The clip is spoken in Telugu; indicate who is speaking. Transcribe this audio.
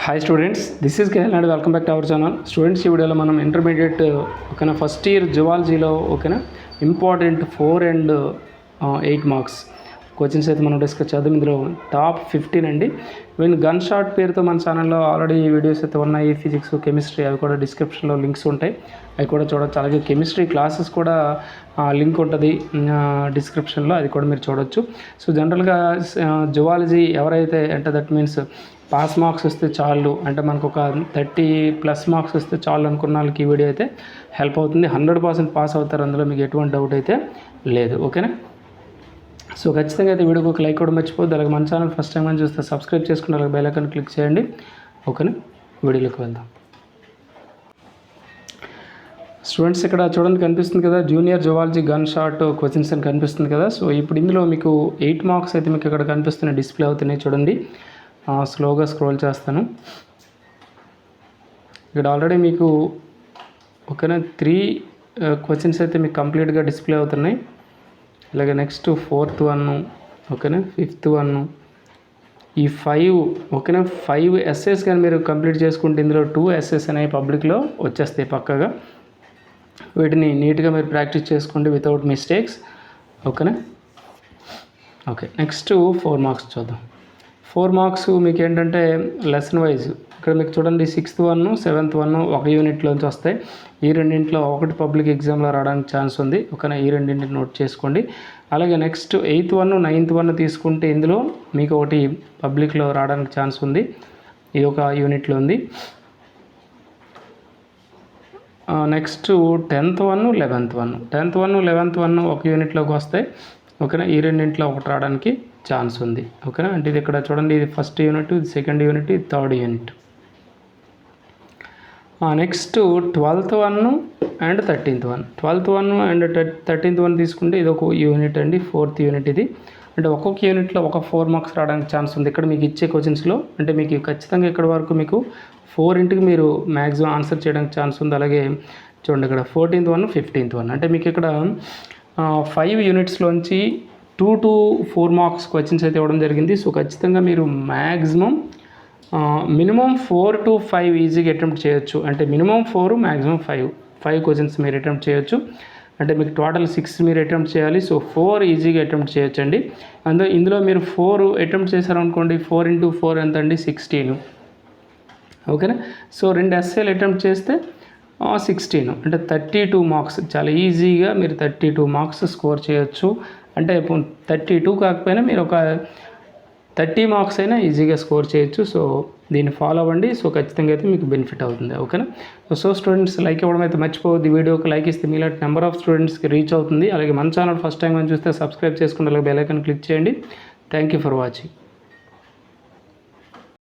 Speaker 1: Hi students, this is KL and welcome back to our channel. Students, ఈ వీడియోలో మనం ఇంటర్మీడియట్ ఓకేనా ఫస్ట్ ఇయర్ జువాలజీలో ఓకేనా ఇంపార్టెంట్ 4 and 8 మార్క్స్ క్వశ్చన్స్ అయితే మనం డిస్కస్ చేద్దాం. ఇందులో టాప్ 15 అండి. ఈవెన్ గన్ షాట్ పేరుతో మన ఛానల్లో ఆల్రెడీ వీడియోస్ అయితే ఉన్నాయి. ఫిజిక్స్, కెమిస్ట్రీ అవి కూడా డిస్క్రిప్షన్లో లింక్స్ ఉంటాయి, అవి కూడా చూడవచ్చు. అలాగే కెమిస్ట్రీ క్లాసెస్ కూడా లింక్ ఉంటుంది డిస్క్రిప్షన్లో, అది కూడా మీరు చూడవచ్చు. సో జనరల్గా జువాలజీ ఎవరైతే అంటే దట్ మీన్స్ పాస్ మార్క్స్ వస్తే చాలు, అంటే మనకు ఒక 30+ మార్క్స్ వస్తే చాలు అనుకున్న వాళ్ళకి ఈ వీడియో అయితే హెల్ప్ అవుతుంది. 100% పాస్ అవుతారు, అందులో మీకు ఎటువంటి డౌట్ అయితే లేదు. ఓకేనా? సో ఖచ్చితంగా అయితే వీడియోకి ఒక లైక్ కూడా మర్చిపోద్దు. అలాగే మన ఛానల్ ఫస్ట్ టైం అని చూస్తే సబ్స్క్రైబ్ చేసుకుని అలాగే బెల్ ఐకాన్ క్లిక్ చేయండి. ఓకేనా? వీడియోలోకి వెళ్దాం. స్టూడెంట్స్, ఇక్కడ చూడండి కనిపిస్తుంది కదా, junior zoology gun shot questions అని కనిపిస్తుంది కదా. సో ఇప్పుడు ఇందులో మీకు 8 మార్క్స్ అయితే మీకు ఇక్కడ కనిపిస్తున్నాయి, డిస్ప్లే అవుతున్నాయి చూడండి. స్లోగా స్క్రోల్ చేస్తాను. ఇక్కడ ఆల్రెడీ మీకు ఓకేనా 3 క్వశ్చన్స్ అయితే మీకు కంప్లీట్గా డిస్ప్లే అవుతున్నాయి. అలాగే నెక్స్ట్ 4th వన్, ఓకేనా 5th వన్, ఈ 5 ఓకేనా 5 ఎస్ఏస్ కానీ మీరు కంప్లీట్ చేసుకుంటే ఇందులో 2 ఎస్ఏస్ అనేవి పబ్లిక్లో వచ్చేస్తాయి పక్కగా. వీటిని నీట్గా మీరు ప్రాక్టీస్ చేసుకోండి వితౌట్ మిస్టేక్స్. ఓకేనా? ఓకే, నెక్స్ట్ 4 మార్క్స్ చూద్దాం. 4 మార్క్స్ మీకు ఏంటంటే లెసన్ వైజ్ ఇక్కడ మీకు చూడండి 6th వన్, 7th వన్ ఒక యూనిట్లోంచి వస్తాయి. ఈ రెండింటిలో ఒకటి పబ్లిక్ ఎగ్జామ్లో రావడానికి ఛాన్స్ ఉంది. ఓకేనా? ఈ రెండింటిని నోట్ చేసుకోండి. అలాగే next 8th one, 9th one తీసుకుంటే ఇందులో మీకు ఒకటి పబ్లిక్లో రావడానికి ఛాన్స్ ఉంది, ఇది ఒక యూనిట్లో ఉంది. Next 10th one, 11th one, 10th one, 11th one ఒక యూనిట్లోకి వస్తాయి. ఓకేనా? ఈ రెండింటిలో ఒకటి రావడానికి ఛాన్స్ ఉంది. ఓకేనా? అంటే ఇది ఇక్కడ చూడండి, ఇది ఫస్ట్ యూనిట్, ఇది సెకండ్ యూనిట్, ఇది third unit. Next 12th one and 13th one, 12th one and 13th one తీసుకుంటే ఇది ఒక యూనిట్ అండి, 4th యూనిట్ ఇది. అంటే ఒక్కొక్క యూనిట్లో ఒక 4 మార్క్స్ రావడానికి ఛాన్స్ ఉంది ఇక్కడ మీకు ఇచ్చే క్వశ్చన్స్లో. అంటే మీకు ఖచ్చితంగా ఇక్కడ వరకు మీకు 4 మీరు మ్యాక్సిమం ఆన్సర్ చేయడానికి ఛాన్స్ ఉంది. అలాగే చూడండి ఇక్కడ 14th వన్, 15th వన్, అంటే మీకు ఇక్కడ 5 యూనిట్స్లోంచి 2 to 4 మార్క్స్ క్వశ్చన్స్ అయితే ఇవ్వడం జరిగింది. సో ఖచ్చితంగా మీరు మ్యాక్సిమం మినిమం 4 to 5 ఈజీగా అటెంప్ట్ చేయొచ్చు. అంటే మినిమం 4, మ్యాక్సిమం 5 క్వశ్చన్స్ మీరు అటెంప్ట్ చేయొచ్చు. అంటే మీకు టోటల్ 6 మీరు అటెంప్ట్ చేయాలి. సో 4 ఈజీగా అటెంప్ట్ చేయొచ్చు అండి. ఇందులో మీరు 4 అటెంప్ట్ చేశారనుకోండి, 4 into 4 ఎంత అండి? 16. ఓకేనా? సో 2 ఎస్ఏలు అటెంప్ట్ చేస్తే 16, అంటే 32 మార్క్స్. చాలా ఈజీగా మీరు 32 మార్క్స్ స్కోర్ చేయొచ్చు. అంటే 32 కాకపోయినా మీరు ఒక 30 మార్క్స్ అయినా ఈజీగా స్కోర్ చేయొచ్చు. సో దీన్ని ఫాలో అవ్వండి. సో ఖచ్చితంగా అయితే మీకు బెనిఫిట్ అవుతుంది. ఓకేనా? సో స్టూడెంట్స్, లైక్ ఇవ్వడం అయితే మర్చిపోవద్దు. వీడియోకి లైక్ ఇస్తే మీలాంటి నెంబర్ ఆఫ్ స్టూడెంట్స్కి రీచ్ అవుతుంది. అలాగే మన ఛానల్ ఫస్ట్ టైం అని చూస్తే సబ్స్క్రైబ్ చేసుకుని అలాగే బెల్ ఐకాన్ క్లిక్ చేయండి. Thank you for watching.